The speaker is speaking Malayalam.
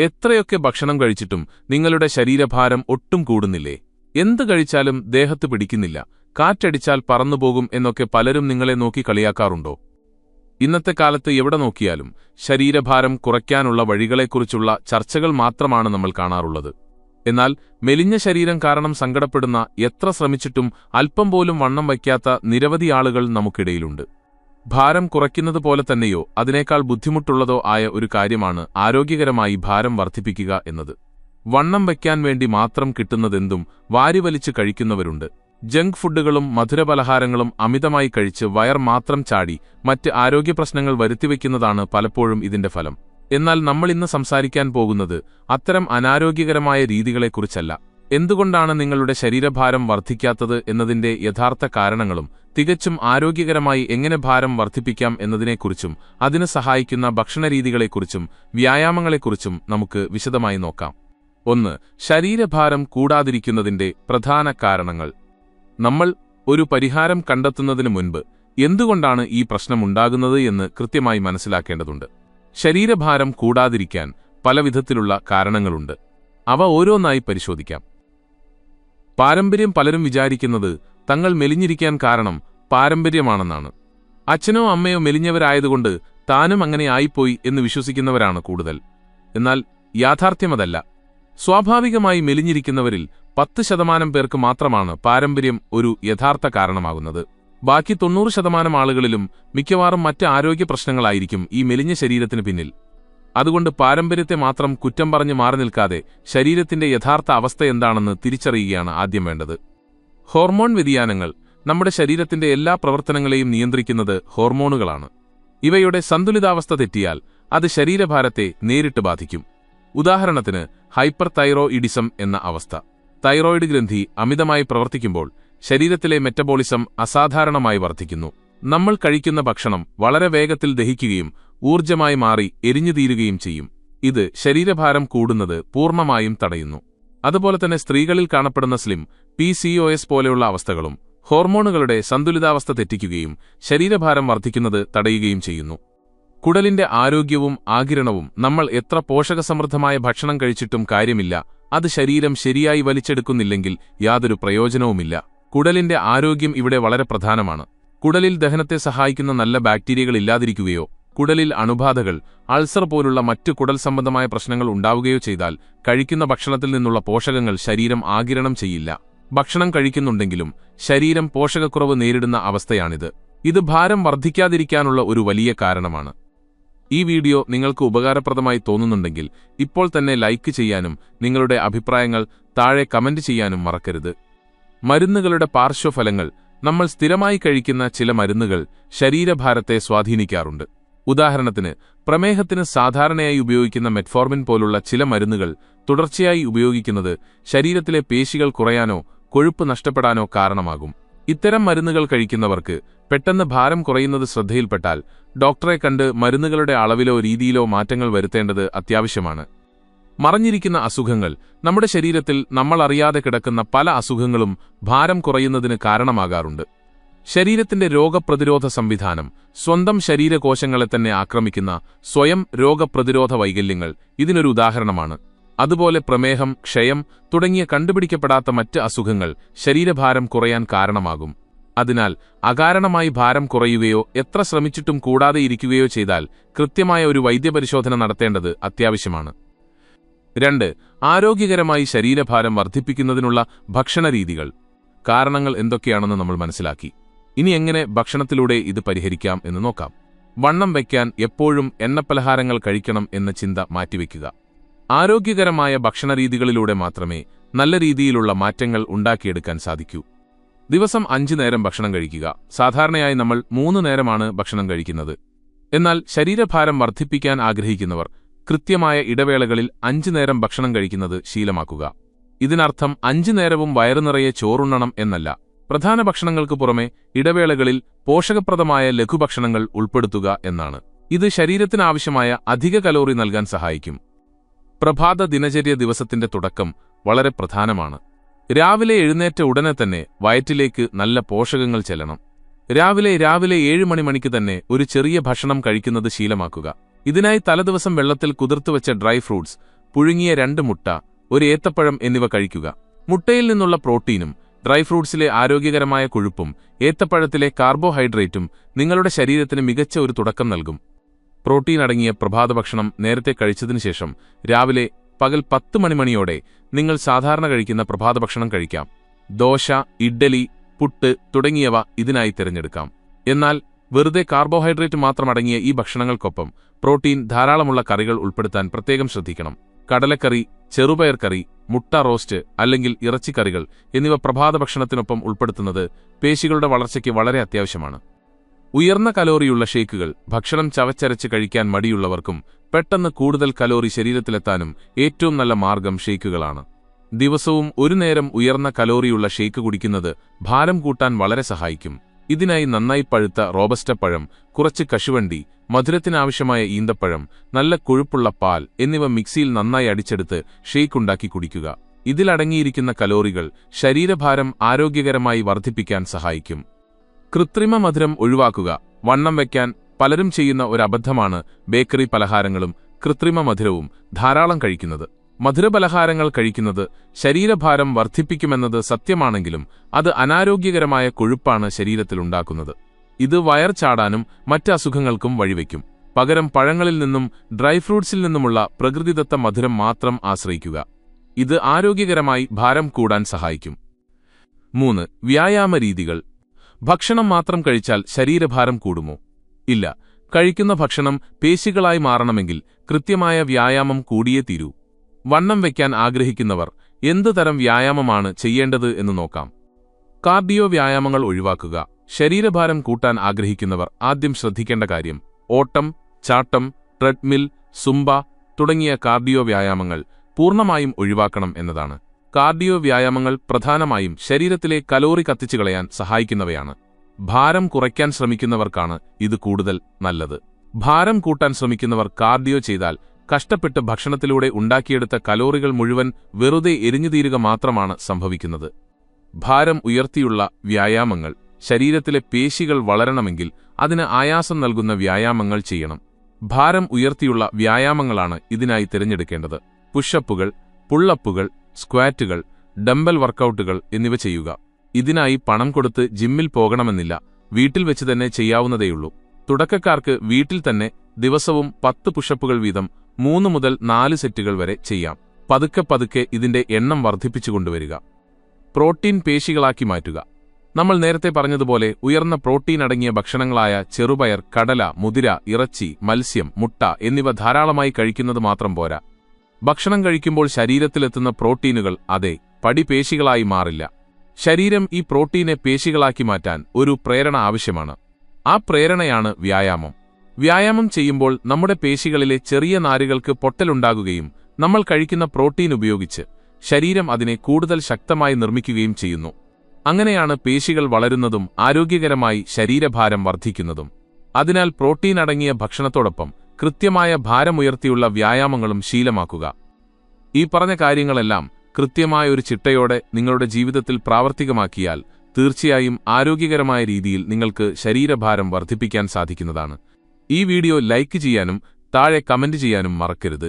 എത്രയൊക്കെ ഭക്ഷണം കഴിച്ചിട്ടും നിങ്ങളുടെ ശരീരഭാരം ഒട്ടും കൂടുന്നില്ലേ? എന്ത് കഴിച്ചാലും ദേഹത്ത് പിടിക്കുന്നില്ല, കാറ്റടിച്ചാൽ പറന്നുപോകും എന്നൊക്കെ പലരും നിങ്ങളെ നോക്കി കളിയാക്കാറുണ്ടോ? ഇന്നത്തെ കാലത്ത് എവിടെ നോക്കിയാലും ശരീരഭാരം കുറയ്ക്കാനുള്ള വഴികളെക്കുറിച്ചുള്ള ചർച്ചകൾ മാത്രമാണ് നമ്മൾ കാണാറുള്ളത്. എന്നാൽ മെലിഞ്ഞ ശരീരം കാരണം സങ്കടപ്പെടുന്ന, എത്ര ശ്രമിച്ചിട്ടും അല്പം പോലും വണ്ണം വയ്ക്കാത്ത നിരവധി ആളുകൾ നമുക്കിടയിലുണ്ട്. ഭാരം കുറയ്ക്കുന്നത് പോലെ തന്നെയോ അതിനേക്കാൾ ബുദ്ധിമുട്ടുള്ളതോ ആയ ഒരു കാര്യമാണ് ആരോഗ്യകരമായി ഭാരം വർദ്ധിപ്പിക്കുക എന്നത്. വണ്ണം വയ്ക്കാൻ വേണ്ടി മാത്രം കിട്ടുന്നതെന്തും വാരിവലിച്ച് കഴിക്കുന്നവരുണ്ട്. ജങ്ക് ഫുഡുകളും മധുരപലഹാരങ്ങളും അമിതമായി കഴിച്ച് വയർ മാത്രം ചാടി മറ്റ് ആരോഗ്യപ്രശ്നങ്ങൾ വരുത്തിവെക്കുന്നതാണ് പലപ്പോഴും ഇതിന്റെ ഫലം. എന്നാൽ നമ്മളിന്ന് സംസാരിക്കാൻ പോകുന്നത് അത്തരം അനാരോഗ്യകരമായ രീതികളെക്കുറിച്ചല്ല. എന്തുകൊണ്ടാണ് നിങ്ങളുടെ ശരീരഭാരം വർദ്ധിക്കാത്തത് എന്നതിന്റെ യഥാർത്ഥ കാരണങ്ങളും തികച്ചും ആരോഗ്യകരമായി എങ്ങനെ ഭാരം വർദ്ധിപ്പിക്കാം എന്നതിനെക്കുറിച്ചും അതിന് സഹായിക്കുന്ന ഭക്ഷണരീതികളെക്കുറിച്ചും വ്യായാമങ്ങളെക്കുറിച്ചും നമുക്ക് വിശദമായി നോക്കാം. 1. ശരീരഭാരം കൂടാതിരിക്കുന്നതിന്റെ പ്രധാന കാരണങ്ങൾ. നമ്മൾ ഒരു പരിഹാരം കണ്ടെത്തുന്നതിന് മുൻപ് എന്തുകൊണ്ടാണ് ഈ പ്രശ്നമുണ്ടാകുന്നത് എന്ന് കൃത്യമായി മനസ്സിലാക്കേണ്ടതുണ്ട്. ശരീരഭാരം കൂടാതിരിക്കാൻ പലവിധത്തിലുള്ള കാരണങ്ങളുണ്ട്. അവ ഓരോന്നായി പരിശോധിക്കാം. പാരമ്പര്യം. പലരും വിചാരിക്കുന്നത് തങ്ങൾ മെലിഞ്ഞിരിക്കാൻ കാരണം പാരമ്പര്യമാണെന്നാണ്. അച്ഛനോ അമ്മയോ മെലിഞ്ഞവരായതുകൊണ്ട് താനും അങ്ങനെ ആയിപ്പോയി എന്ന് വിശ്വസിക്കുന്നവരാണ് കൂടുതൽ. എന്നാൽ യാഥാർത്ഥ്യമതല്ല. സ്വാഭാവികമായി മെലിഞ്ഞിരിക്കുന്നവരിൽ 10% പേർക്ക് മാത്രമാണ് പാരമ്പര്യം ഒരു യഥാർത്ഥ കാരണമാകുന്നത്. ബാക്കി 90% ആളുകളിലും മിക്കവാറും മറ്റ് ആരോഗ്യ പ്രശ്നങ്ങളായിരിക്കും ഈ മെലിഞ്ഞ ശരീരത്തിന് പിന്നിൽ. അതുകൊണ്ട് പാരമ്പര്യത്തെ മാത്രം കുറ്റം പറഞ്ഞ് മാറി നിൽക്കാതെ ശരീരത്തിന്റെ യഥാർത്ഥ അവസ്ഥ എന്താണെന്ന് തിരിച്ചറിയുകയാണ് ആദ്യം വേണ്ടത്. ഹോർമോൺ വ്യതിയാനങ്ങൾ. നമ്മുടെ ശരീരത്തിന്റെ എല്ലാ പ്രവർത്തനങ്ങളെയും നിയന്ത്രിക്കുന്നത് ഹോർമോണുകളാണ്. ഇവയുടെ സന്തുലിതാവസ്ഥ തെറ്റിയാൽ അത് ശരീരഭാരത്തെ നേരിട്ട് ബാധിക്കും. ഉദാഹരണത്തിന് ഹൈപ്പർ തൈറോയിഡിസം എന്ന അവസ്ഥ. തൈറോയിഡ് ഗ്രന്ഥി അമിതമായി പ്രവർത്തിക്കുമ്പോൾ ശരീരത്തിലെ മെറ്റബോളിസം അസാധാരണമായി വർദ്ധിക്കുന്നു. നമ്മൾ കഴിക്കുന്ന ഭക്ഷണം വളരെ വേഗത്തിൽ ദഹിക്കുകയും ഊർജ്ജമായി മാറി എരിഞ്ഞുതീരുകയും ചെയ്യും. ഇത് ശരീരഭാരം കൂടുന്നത് പൂർണ്ണമായും തടയുന്നു. അതുപോലെ തന്നെ സ്ത്രീകളിൽ കാണപ്പെടുന്ന സ്ലിം, PCOS പോലെയുള്ള അവസ്ഥകളും ഹോർമോണുകളുടെ സന്തുലിതാവസ്ഥ തെറ്റിക്കുകയും ശരീരഭാരം വർദ്ധിക്കുന്നത് തടയുകയും ചെയ്യുന്നു. കുടലിന്റെ ആരോഗ്യവും ആഗിരണവും. നമ്മൾ എത്ര പോഷകസമൃദ്ധമായ ഭക്ഷണം കഴിച്ചിട്ടും കാര്യമില്ല, അത് ശരീരം ശരിയായി വലിച്ചെടുക്കുന്നില്ലെങ്കിൽ യാതൊരു പ്രയോജനവുമില്ല. കുടലിന്റെ ആരോഗ്യം ഇവിടെ വളരെ പ്രധാനമാണ്. കുടലിൽ ദഹനത്തെ സഹായിക്കുന്ന നല്ല ബാക്ടീരിയകൾ ഇല്ലാതിരിക്കുകയോ കുടലിൽ അണുബാധകൾ, അൾസർ പോലുള്ള മറ്റു കുടൽ സംബന്ധമായ പ്രശ്നങ്ങൾ ഉണ്ടാവുകയോ ചെയ്താൽ കഴിക്കുന്ന ഭക്ഷണത്തിൽ നിന്നുള്ള പോഷകങ്ങൾ ശരീരം ആഗിരണം ചെയ്യില്ല. ഭക്ഷണം കഴിക്കുന്നുണ്ടെങ്കിലും ശരീരം പോഷകക്കുറവ് നേരിടുന്ന അവസ്ഥയാണിത്. ഇത് ഭാരം വർദ്ധിക്കാതിരിക്കാനുള്ള ഒരു വലിയ കാരണമാണ്. ഈ വീഡിയോ നിങ്ങൾക്ക് ഉപകാരപ്രദമായി തോന്നുന്നുണ്ടെങ്കിൽ ഇപ്പോൾ തന്നെ ലൈക്ക് ചെയ്യാനും നിങ്ങളുടെ അഭിപ്രായങ്ങൾ താഴെ കമന്റ് ചെയ്യാനും മറക്കരുത്. മരുന്നുകളുടെ പാർശ്വഫലങ്ങൾ. നമ്മൾ സ്ഥിരമായി കഴിക്കുന്ന ചില മരുന്നുകൾ ശരീരഭാരത്തെ സ്വാധീനിക്കാറുണ്ട്. ഉദാഹരണത്തിന് പ്രമേഹത്തിന് സാധാരണയായി ഉപയോഗിക്കുന്ന മെറ്റ്ഫോർമിൻ പോലുള്ള ചില മരുന്നുകൾ തുടർച്ചയായി ഉപയോഗിക്കുന്നത് ശരീരത്തിലെ പേശികൾ കുറയാനോ കൊഴുപ്പ് നഷ്ടപ്പെടാനോ കാരണമാകും. ഇത്തരം മരുന്നുകൾ കഴിക്കുന്നവർക്ക് പെട്ടെന്ന് ഭാരം കുറയുന്നത് ശ്രദ്ധയിൽപ്പെട്ടാൽ ഡോക്ടറെ കണ്ട് മരുന്നുകളുടെ അളവിലോ രീതിയിലോ മാറ്റങ്ങൾ വരുത്തേണ്ടത് അത്യാവശ്യമാണ്. മറഞ്ഞിരിക്കുന്ന അസുഖങ്ങൾ. നമ്മുടെ ശരീരത്തിൽ നമ്മൾ അറിയാതെ കിടക്കുന്ന പല അസുഖങ്ങളും ഭാരം കുറയുന്നതിന് കാരണമാകാറുണ്ട്. ശരീരത്തിന്റെ രോഗപ്രതിരോധ സംവിധാനം. സ്വന്തം ശരീരകോശങ്ങളെ തന്നെ ആക്രമിക്കുന്ന സ്വയം രോഗപ്രതിരോധ വൈകല്യങ്ങൾ ഇതിനൊരു ഉദാഹരണമാണ്. അതുപോലെ പ്രമേഹം, ക്ഷയം തുടങ്ങിയ കണ്ടുപിടിക്കപ്പെടാത്ത മറ്റ് അസുഖങ്ങൾ ശരീരഭാരം കുറയാൻ കാരണമാകും. അതിനാൽ അകാരണമായി ഭാരം കുറയുകയോ എത്ര ശ്രമിച്ചിട്ടും കൂടാതെ ഇരിക്കുകയോ ചെയ്താൽ കൃത്യമായ ഒരു വൈദ്യപരിശോധന നടത്തേണ്ടത് അത്യാവശ്യമാണ്. 2. ആരോഗ്യകരമായി ശരീരഭാരം വർദ്ധിപ്പിക്കുന്നതിനുള്ള ഭക്ഷണരീതികൾ. കാരണങ്ങൾ എന്തൊക്കെയാണെന്ന് നമ്മൾ മനസ്സിലാക്കി. ഇനി എങ്ങനെ ഭക്ഷണത്തിലൂടെ ഇത് പരിഹരിക്കാം എന്ന് നോക്കാം. വണ്ണം വയ്ക്കാൻ എപ്പോഴും എണ്ണപ്പലഹാരങ്ങൾ കഴിക്കണം എന്ന ചിന്ത മാറ്റിവെക്കുക. ആരോഗ്യകരമായ ഭക്ഷണരീതികളിലൂടെ മാത്രമേ നല്ല രീതിയിലുള്ള മാറ്റങ്ങൾ ഉണ്ടാക്കിയെടുക്കാൻ സാധിക്കൂ. ദിവസം 5 നേരം ഭക്ഷണം കഴിക്കുക. സാധാരണയായി നമ്മൾ 3 നേരമാണ് ഭക്ഷണം കഴിക്കുന്നത്. എന്നാൽ ശരീരഭാരം വർദ്ധിപ്പിക്കാൻ ആഗ്രഹിക്കുന്നവർ കൃത്യമായ ഇടവേളകളിൽ 5 നേരം ഭക്ഷണം കഴിക്കുന്നത് ശീലമാക്കുക. ഇതിനർത്ഥം 5 നേരവും വയറുനിറയെ ചോറുണ്ണണം എന്നല്ല. പ്രധാന ഭക്ഷണങ്ങൾക്ക് പുറമെ ഇടവേളകളിൽ പോഷകപ്രദമായ ലഘുഭക്ഷണങ്ങൾ ഉൾപ്പെടുത്തുക എന്നാണ്. ഇത് ശരീരത്തിനാവശ്യമായ അധിക കലോറി നൽകാൻ സഹായിക്കും. പ്രഭാത ദിനചര്യ. ദിവസത്തിന്റെ തുടക്കം വളരെ പ്രധാനമാണ്. രാവിലെ എഴുന്നേറ്റ ഉടനെ തന്നെ വയറ്റിലേക്ക് നല്ല പോഷകങ്ങൾ ചെല്ലണം. രാവിലെ 7 മണിക്ക് തന്നെ ഒരു ചെറിയ ഭക്ഷണം കഴിക്കുന്നത് ശീലമാക്കുക. ഇതിനായി തലേദിവസം വെള്ളത്തിൽ കുതിർത്തുവച്ച ഡ്രൈ ഫ്രൂട്ട്സ്, പുഴുങ്ങിയ 2 മുട്ട, ഒരു ഏത്തപ്പഴം എന്നിവ കഴിക്കുക. മുട്ടയിൽ നിന്നുള്ള പ്രോട്ടീനും ഡ്രൈ ഫ്രൂട്ട്സിലെ ആരോഗ്യകരമായ കൊഴുപ്പും ഏത്തപ്പഴത്തിലെ കാർബോഹൈഡ്രേറ്റും നിങ്ങളുടെ ശരീരത്തിന് മികച്ച ഒരു തുടക്കം നൽകും. പ്രോട്ടീൻ അടങ്ങിയ പ്രഭാതഭക്ഷണം നേരത്തെ കഴിച്ചതിനുശേഷം രാവിലെ പകൽ 10 മണിയോടെ നിങ്ങൾ സാധാരണ കഴിക്കുന്ന പ്രഭാതഭക്ഷണം കഴിക്കാം. ദോശ, ഇഡ്ഡലി, പുട്ട് തുടങ്ങിയവ ഇതിനായി തിരഞ്ഞെടുക്കാം. എന്നാൽ വെറുതെ കാർബോഹൈഡ്രേറ്റ് മാത്രം അടങ്ങിയ ഈ ഭക്ഷണങ്ങൾക്കൊപ്പം പ്രോട്ടീൻ ധാരാളമുള്ള കറികൾ ഉൾപ്പെടുത്താൻ പ്രത്യേകം ശ്രദ്ധിക്കണം. കടലക്കറി, ചെറുപയർ കറി, മുട്ട റോസ്റ്റ് അല്ലെങ്കിൽ ഇറച്ചിക്കറികൾ എന്നിവ പ്രഭാതഭക്ഷണത്തിനൊപ്പം ഉൾപ്പെടുത്തുന്നത് പേശികളുടെ വളർച്ചയ്ക്ക് വളരെ അത്യാവശ്യമാണ്. ഉയർന്ന കലോറിയുള്ള ഷേക്കുകൾ ഭക്ഷണം ചവച്ചരച്ച് കഴിക്കാൻ മടിയുള്ളവർക്കും പെട്ടെന്ന് കൂടുതൽ കലോറി ശരീരത്തിലെത്താനും ഏറ്റവും നല്ല മാർഗം ഷേക്കുകളാണ്. ദിവസവും ഒരു നേരം ഉയർന്ന കലോറിയുള്ള ഷേക്ക് കുടിക്കുന്നത് ഭാരം കൂട്ടാൻ വളരെ സഹായിക്കും. ഇതിനായി നന്നായി പഴുത്ത റോബസ്റ്റ പഴം, കുറച്ച് കശുവണ്ടി, മധുരത്തിനാവശ്യമായ ഈന്തപ്പഴം, നല്ല കൊഴുപ്പുള്ള പാൽ എന്നിവ മിക്സിയിൽ നന്നായി അടിച്ചെടുത്ത് ഷേക്ക് ഉണ്ടാക്കി കുടിക്കുക. ഇതിലടങ്ങിയിരിക്കുന്ന കലോറികൾ ശരീരഭാരം ആരോഗ്യകരമായി വർദ്ധിപ്പിക്കാൻ സഹായിക്കും. കൃത്രിമ മധുരം ഒഴിവാക്കുക. വണ്ണം വയ്ക്കാൻ പലരും ചെയ്യുന്ന ഒരു അബദ്ധമാണ് ബേക്കറി പലഹാരങ്ങളും കൃത്രിമ മധുരവും ധാരാളം കഴിക്കുന്നത്. മധുരപലഹാരങ്ങൾ കഴിക്കുന്നത് ശരീരഭാരം വർദ്ധിപ്പിക്കുമെന്നത് സത്യമാണെങ്കിലും അത് അനാരോഗ്യകരമായ കൊഴുപ്പാണ് ശരീരത്തിലുണ്ടാക്കുന്നത്. ഇത് വയർ ചാടാനും മറ്റ് അസുഖങ്ങൾക്കും വഴിവെക്കും. പകരം പഴങ്ങളിൽ നിന്നും ഡ്രൈ ഫ്രൂട്ട്സിൽ നിന്നുമുള്ള പ്രകൃതിദത്ത മധുരം മാത്രം ആശ്രയിക്കുക. ഇത് ആരോഗ്യകരമായി ഭാരം കൂടാൻ സഹായിക്കും. 3. വ്യായാമ രീതികൾ. ഭക്ഷണം മാത്രം കഴിച്ചാൽ ശരീരഭാരം കൂടുമോ? ഇല്ല. കഴിക്കുന്ന ഭക്ഷണം പേശികളായി മാറണമെങ്കിൽ കൃത്യമായ വ്യായാമം കൂടിയേ തീരൂ. വണ്ണം വയ്ക്കാൻ ആഗ്രഹിക്കുന്നവർ എന്തു തരം വ്യായാമമാണ് ചെയ്യേണ്ടത് എന്ന് നോക്കാം. കാർഡിയോ വ്യായാമങ്ങൾ ഒഴിവാക്കുക. ശരീരഭാരം കൂട്ടാൻ ആഗ്രഹിക്കുന്നവർ ആദ്യം ശ്രദ്ധിക്കേണ്ട കാര്യം ഓട്ടം, ചാട്ടം, ട്രെഡ്മിൽ, സുംബ തുടങ്ങിയ കാർഡിയോ വ്യായാമങ്ങൾ പൂർണ്ണമായും ഒഴിവാക്കണം എന്നതാണ്. കാർഡിയോ വ്യായാമങ്ങൾ പ്രധാനമായും ശരീരത്തിലെ കലോറി കത്തിച്ചുകളയാൻ സഹായിക്കുന്നവയാണ്. ഭാരം കുറയ്ക്കാൻ ശ്രമിക്കുന്നവർക്കാണ് ഇത് കൂടുതൽ നല്ലത്. ഭാരം കൂട്ടാൻ ശ്രമിക്കുന്നവർ കാർഡിയോ ചെയ്താൽ കഷ്ടപ്പെട്ട് ഭക്ഷണത്തിലൂടെ ഉണ്ടാക്കിയെടുത്ത കലോറികൾ മുഴുവൻ വെറുതെ എരിഞ്ഞുതീരുക മാത്രമാണ് സംഭവിക്കുന്നത്. ഭാരം ഉയർത്തിയുള്ള വ്യായാമങ്ങൾ. ശരീരത്തിലെ പേശികൾ വളരണമെങ്കിൽ അതിന് ആയാസം നൽകുന്ന വ്യായാമങ്ങൾ ചെയ്യണം. ഭാരം ഉയർത്തിയുള്ള വ്യായാമങ്ങളാണ് ഇതിനായി തിരഞ്ഞെടുക്കേണ്ടത്. പുഷപ്പുകൾ, പുള്ളപ്പുകൾ, സ്ക്വാറ്റുകൾ, ഡംബൽ വർക്കൗട്ടുകൾ എന്നിവ ചെയ്യുക. ഇതിനായി പണം കൊടുത്ത് ജിമ്മിൽ പോകണമെന്നില്ല. വീട്ടിൽ വെച്ച് തന്നെ ചെയ്യാവുന്നതേയുള്ളൂ. തുടക്കക്കാർക്ക് വീട്ടിൽ തന്നെ ദിവസവും 10 പുഷപ്പുകൾ വീതം 3 മുതൽ 4 സെറ്റുകൾ വരെ ചെയ്യാം. പതുക്കെ പതുക്കെ ഇതിന്റെ എണ്ണം വർദ്ധിപ്പിച്ചുകൊണ്ടുവരിക. പ്രോട്ടീൻ പേശികളാക്കി മാറ്റുക. നമ്മൾ നേരത്തെ പറഞ്ഞതുപോലെ ഉയർന്ന പ്രോട്ടീൻ അടങ്ങിയ ഭക്ഷണങ്ങളായ ചെറുപയർ, കടല, മുതിര, ഇറച്ചി, മത്സ്യം, മുട്ട എന്നിവ ധാരാളമായി കഴിക്കുന്നത് മാത്രം പോരാ. ഭക്ഷണം കഴിക്കുമ്പോൾ ശരീരത്തിലെത്തുന്ന പ്രോട്ടീനുകൾ പടി പേശികളായി മാറില്ല. ശരീരം ഈ പ്രോട്ടീനെ പേശികളാക്കി മാറ്റാൻ ഒരു പ്രേരണ ആവശ്യമാണ്. ആ പ്രേരണയാണ് വ്യായാമം. വ്യായാമം ചെയ്യുമ്പോൾ നമ്മുടെ പേശികളിലെ ചെറിയ നാരുകൾക്ക് പൊട്ടലുണ്ടാകുകയും നമ്മൾ കഴിക്കുന്ന പ്രോട്ടീൻ ഉപയോഗിച്ച് ശരീരം അതിനെ കൂടുതൽ ശക്തമായി നിർമ്മിക്കുകയും ചെയ്യുന്നു. അങ്ങനെയാണ് പേശികൾ വളരുന്നതും ആരോഗ്യകരമായി ശരീരഭാരം വർദ്ധിക്കുന്നതും. അതിനാൽ പ്രോട്ടീൻ അടങ്ങിയ ഭക്ഷണത്തോടൊപ്പം കൃത്യമായ ഭാരമുയർത്തിയുള്ള വ്യായാമങ്ങളും ശീലമാക്കുക. ഈ പറഞ്ഞ കാര്യങ്ങളെല്ലാം കൃത്യമായ ഒരു ചിട്ടയോടെ നിങ്ങളുടെ ജീവിതത്തിൽ പ്രാവർത്തികമാക്കിയാൽ തീർച്ചയായും ആരോഗ്യകരമായ രീതിയിൽ നിങ്ങൾക്ക് ശരീരഭാരം വർദ്ധിപ്പിക്കാൻ സാധിക്കുന്നതാണ്. ഈ വീഡിയോ ലൈക്ക് ചെയ്യാനും താഴെ കമന്റ് ചെയ്യാനും മറക്കരുത്.